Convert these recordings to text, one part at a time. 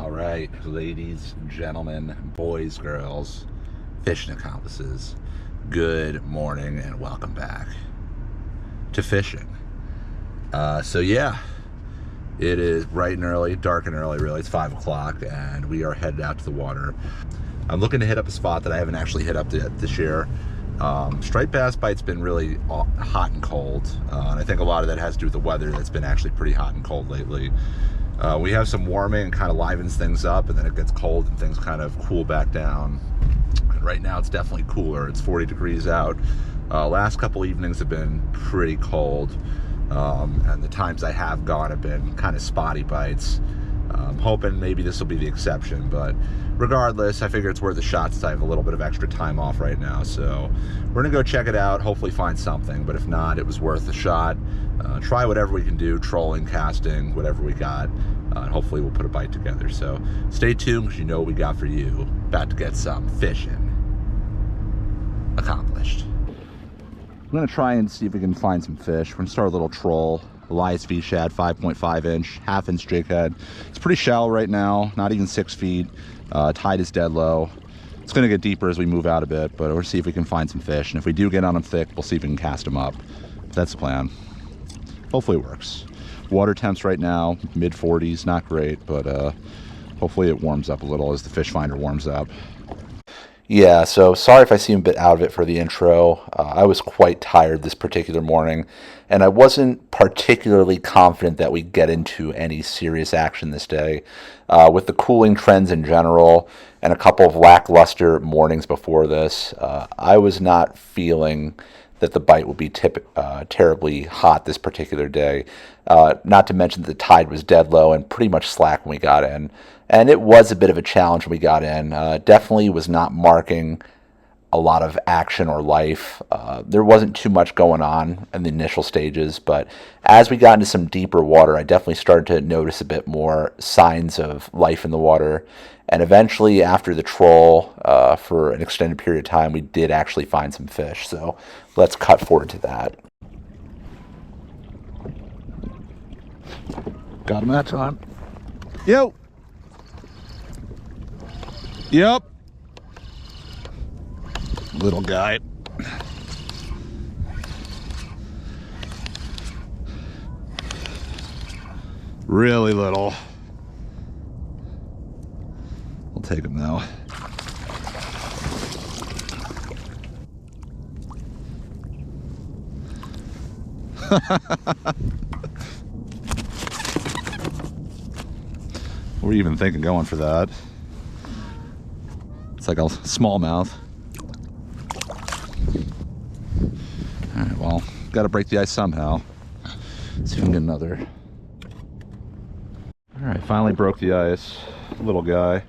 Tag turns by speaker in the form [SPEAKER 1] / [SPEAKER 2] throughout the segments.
[SPEAKER 1] All right, ladies, gentlemen, boys, girls, fishing accomplices, good morning and welcome back to fishing. So yeah, it is bright and early, dark and early really. It's 5 o'clock and we are headed out to the water. I'm looking to hit up a spot that I haven't actually hit up this year. Striped bass bite's been really hot and cold, and I think a lot of that has to do with the weather that's been actually pretty hot and cold lately. We have some warming and kind of livens things up, and then it gets cold and things kind of cool back down. And right now it's definitely cooler. It's 40 degrees out. Last couple evenings have been pretty cold, and the times I have gone have been kind of spotty bites. I'm hoping maybe this will be the exception, but regardless, I figure it's worth a shot since I have a little bit of extra time off right now. So we're gonna go check it out, hopefully find something, but if not, it was worth a shot. Try whatever we can do, trolling, casting, whatever we got, and hopefully we'll put a bite together. So stay tuned, because you know what we got for you. About to get some fishing accomplished. I'm gonna try and see if we can find some fish. We're gonna start a little troll. Elias V shad, 5.5 inch, half-inch jig head. It's pretty shallow right now, not even 6 feet. Tide is dead low. It's gonna get deeper as we move out a bit, but we'll see if we can find some fish. And if we do get on them thick, we'll see if we can cast them up. That's the plan. Hopefully it works. Water temps right now, mid 40s, not great, but hopefully it warms up a little as the fish finder warms up. Yeah, so sorry if I seem a bit out of it for the intro. I was quite tired this particular morning, and I wasn't particularly confident that we'd get into any serious action this day. With the cooling trends in general and a couple of lackluster mornings before this, I was not feeling that the bite would be terribly hot this particular day. Not to mention that the tide was dead low and pretty much slack when we got in. And it was a bit of a challenge when we got in. Definitely was not marking a lot of action or life. There wasn't too much going on in the initial stages, but as we got into some deeper water, I definitely started to notice a bit more signs of life in the water. And eventually, after the troll, for an extended period of time, we did actually find some fish. So let's cut forward to that. Got him that time. Yo! Yep. Little guy. Really little. We'll take him though. What were you even thinking going for that? It's like a smallmouth. All right, well, got to break the ice somehow. See if we can get another. All right, finally broke the ice. Little guy.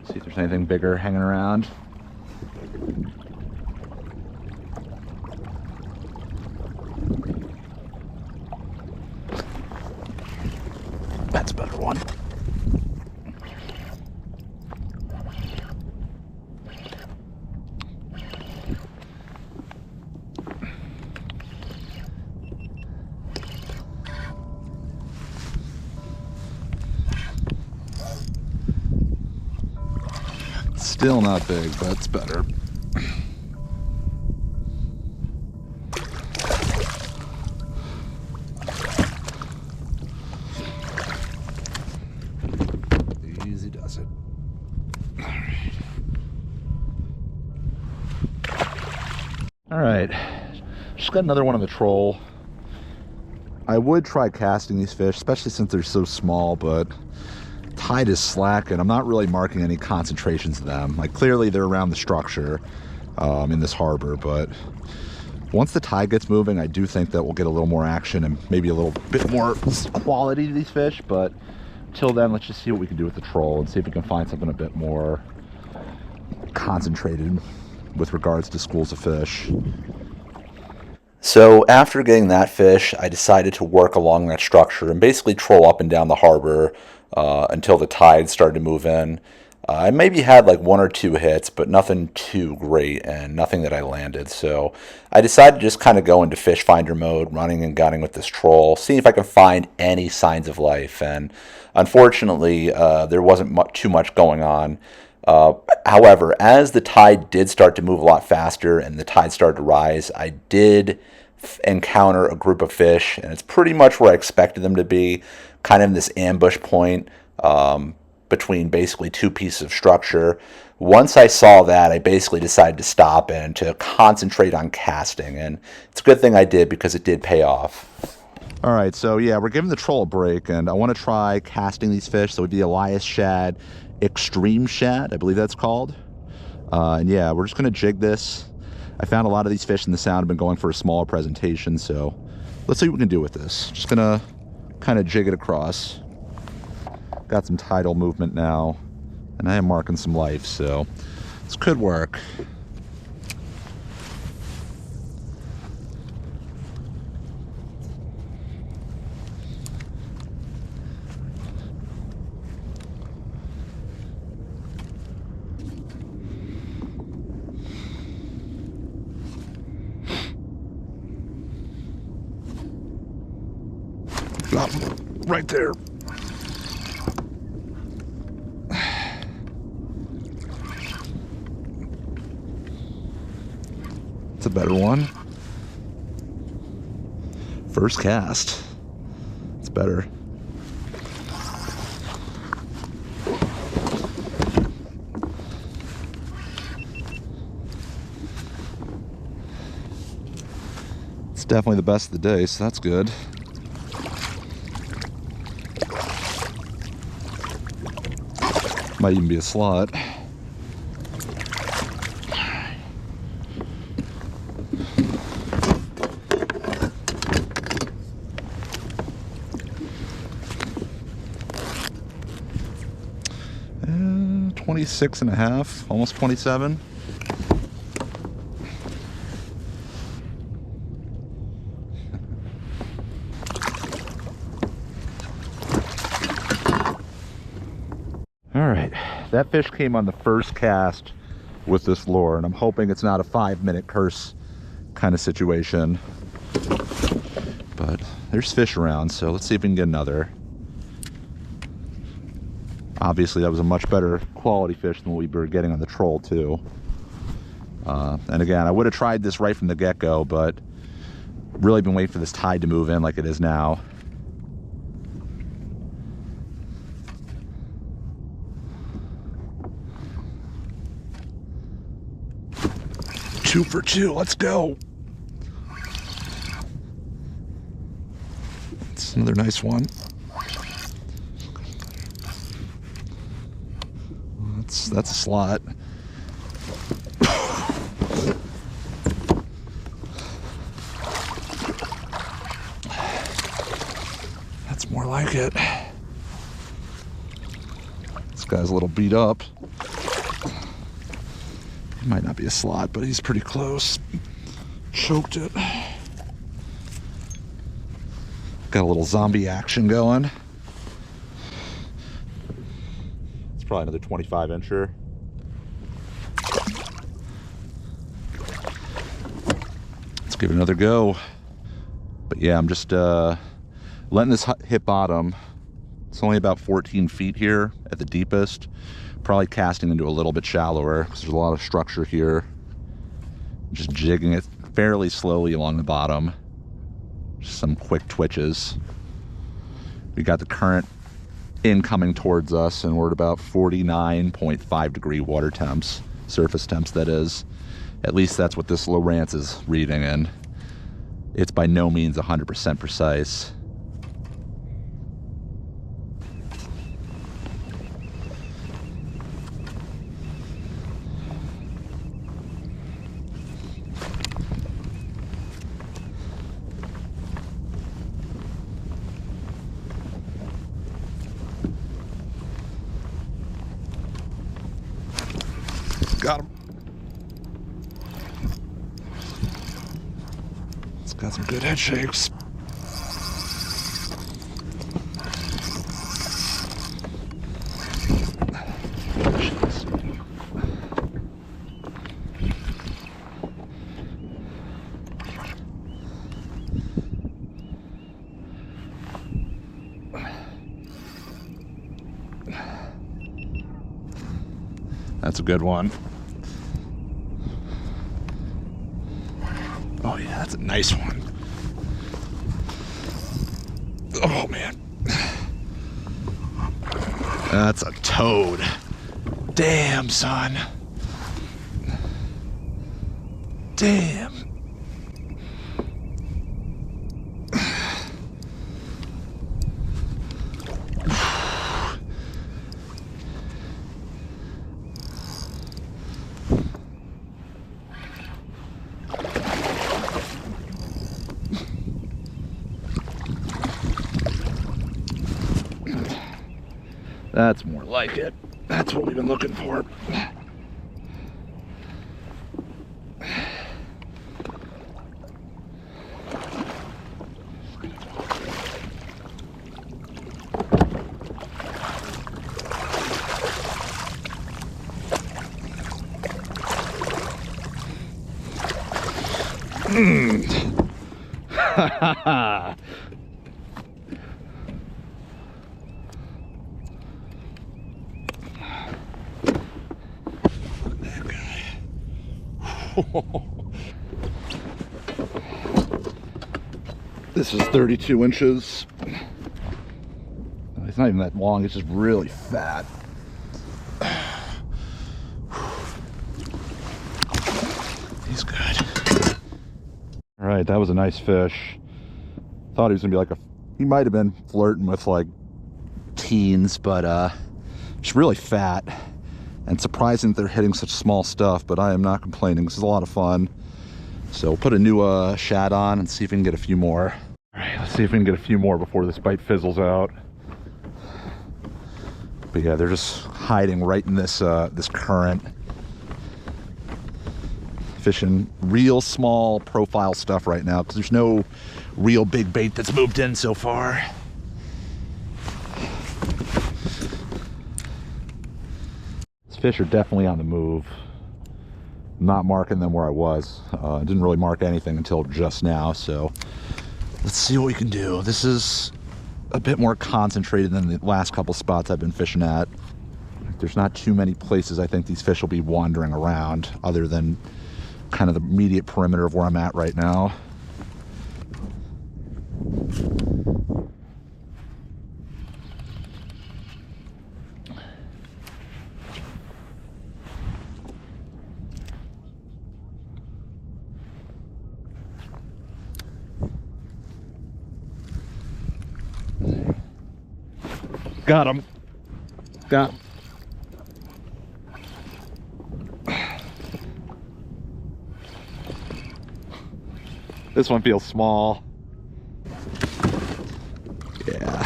[SPEAKER 1] See if there's anything bigger hanging around. That's a better one. Still not big, but it's better. Easy does it. All right. Just got another one on the troll. I would try casting these fish, especially since they're so small, but tide is slack and I'm not really marking any concentrations of them. Like clearly they're around the structure in this harbor, but once the tide gets moving, I do think that we'll get a little more action and maybe a little bit more quality to these fish. But until then, let's just see what we can do with the troll and see if we can find something a bit more concentrated with regards to schools of fish. So after getting that fish, I decided to work along that structure and basically troll up and down the harbor until the tide started to move in. I maybe had like one or two hits, but nothing too great and nothing that I landed. So I decided to just kind of go into fish finder mode, running and gunning with this troll, seeing if I can find any signs of life. And unfortunately, there wasn't too much going on. However, as the tide did start to move a lot faster and the tide started to rise, I did encounter a group of fish, and it's pretty much where I expected them to be, kind of in this ambush point. Between basically two pieces of structure. Once I saw that, I basically decided to stop and to concentrate on casting, and it's a good thing I did because it did pay off. All right, so yeah, we're giving the troll a break, and I want to try casting these fish. So it would be Elias shad, extreme shad, I believe that's called. And yeah, we're just going to jig this. I found a lot of these fish in the sound have been going for a smaller presentation, so let's see what we can do with this. Just going to kind of jig it across. Got some tidal movement now, and I am marking some life, so this could work. Got him right there. A better one. First cast. It's better. It's definitely the best of the day, so that's good. Might even be a slot. Uh, 26 and a half, almost 27. All right, that fish came on the first cast with this lure, and I'm hoping it's not a 5-minute curse kind of situation. But there's fish around, so let's see if we can get another. Obviously, that was a much better quality fish than what we were getting on the troll, too. And again, I would have tried this right from the get-go, but really been waiting for this tide to move in like it is now. Two for two, let's go. It's another nice one. That's a slot. That's more like it. This guy's a little beat up. He might not be a slot, but he's pretty close. Choked it. Got a little zombie action going. It's probably another 25-incher. Let's give it another go. But yeah, I'm just letting this hit bottom. It's only about 14 feet here at the deepest. Probably casting into a little bit shallower because there's a lot of structure here. Just jigging it fairly slowly along the bottom. Just some quick twitches. We got the current incoming towards us, and we're at about 49.5 degree water temps, surface temps that is. At least that's what this Lowrance is reading, and it's by no means 100% precise. Got him. It's got some good head shakes. That's a good one. Oh yeah, that's a nice one. Oh man. That's a toad. Damn, son. Damn. That's more like it. That's what we've been looking for. Ha ha. This is 32 inches. It's not even that long, it's just really fat. He's good. All right, that was a nice fish. Thought he was gonna be like he might have been flirting with like teens, but just really fat. And surprising that they're hitting such small stuff, but I am not complaining. This is a lot of fun. So we'll put a new shad on and see if we can get a few more. All right, let's see if we can get a few more before this bite fizzles out. But yeah, they're just hiding right in this this current. Fishing real small profile stuff right now because there's no real big bait that's moved in so far. Fish are definitely on the move. I'm not marking them where I was. I didn't really mark anything until just now, so let's see what we can do. This is a bit more concentrated than the last couple spots I've been fishing at. There's not too many places I think these fish will be wandering around other than kind of the immediate perimeter of where I'm at right now. Got him. Got him. This one feels small. Yeah.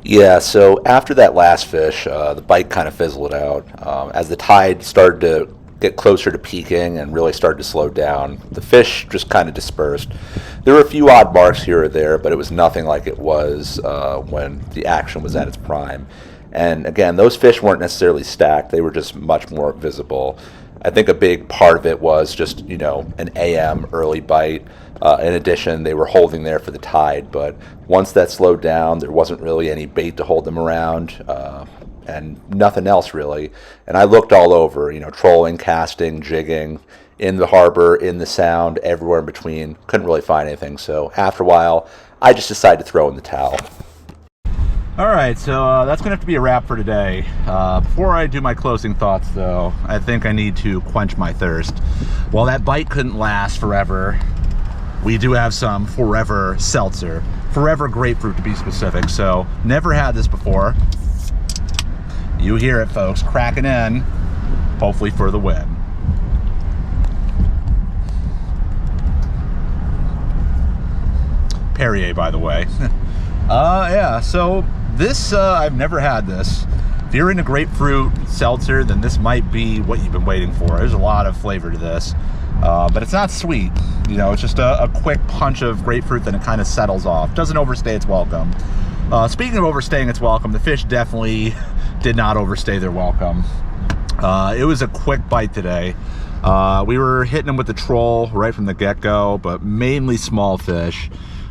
[SPEAKER 1] Yeah, so after that last fish, the bite kind of fizzled out. As the tide started to get closer to peaking and really started to slow down, the fish just kind of dispersed. There were a few odd marks here or there, but it was nothing like it was when the action was at its prime. And again, those fish weren't necessarily stacked, they were just much more visible. I think a big part of it was just, you know, an AM early bite. In addition, they were holding there for the tide, but once that slowed down, there wasn't really any bait to hold them around, and nothing else really. And I looked all over, you know, trolling, casting, jigging, in the harbor, in the sound, everywhere in between. Couldn't really find anything, so after a while, I just decided to throw in the towel. All right, so that's gonna have to be a wrap for today. Before I do my closing thoughts though, I think I need to quench my thirst. While that bite couldn't last forever, we do have some Forever seltzer. Forever grapefruit to be specific, so never had this before. You hear it, folks, cracking in, hopefully for the win. Perrier, by the way. Yeah, so this, I've never had this. If you're into grapefruit seltzer, then this might be what you've been waiting for. There's a lot of flavor to this, but it's not sweet. You know, it's just a quick punch of grapefruit, then it kind of settles off. Doesn't overstay its welcome. Speaking of overstaying its welcome, the fish definitely did not overstay their welcome. It was a quick bite today. We were hitting them with the troll right from the get-go, but mainly small fish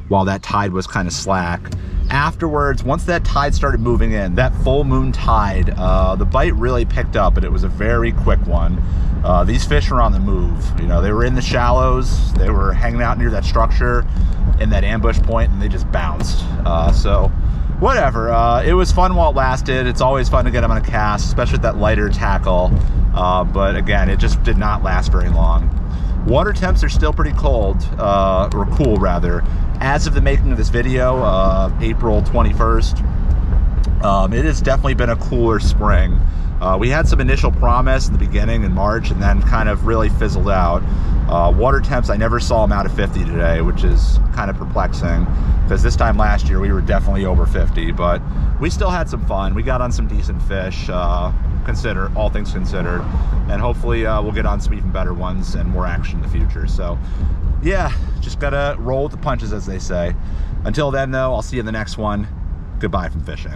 [SPEAKER 1] while that tide was kind of slack. Afterwards, once that tide started moving in, that full moon tide, the bite really picked up, and it was a very quick one. These fish were on the move. You know, they were in the shallows, they were hanging out near that structure in that ambush point, and they just bounced. So whatever, it was fun while it lasted. It's always fun to get them on a cast, especially with that lighter tackle. But again, it just did not last very long. Water temps are still pretty cold, or cool rather. As of the making of this video, April 21st, it has definitely been a cooler spring. We had some initial promise in the beginning in March, and then kind of really fizzled out. Water temps, I never saw them out of 50 today, which is kind of perplexing, because this time last year we were definitely over 50, but we still had some fun. We got on some decent fish, all things considered, and hopefully we'll get on some even better ones and more action in the future. So yeah, just gotta roll with the punches, as they say. Until then though, I'll see you in the next one. Goodbye from fishing.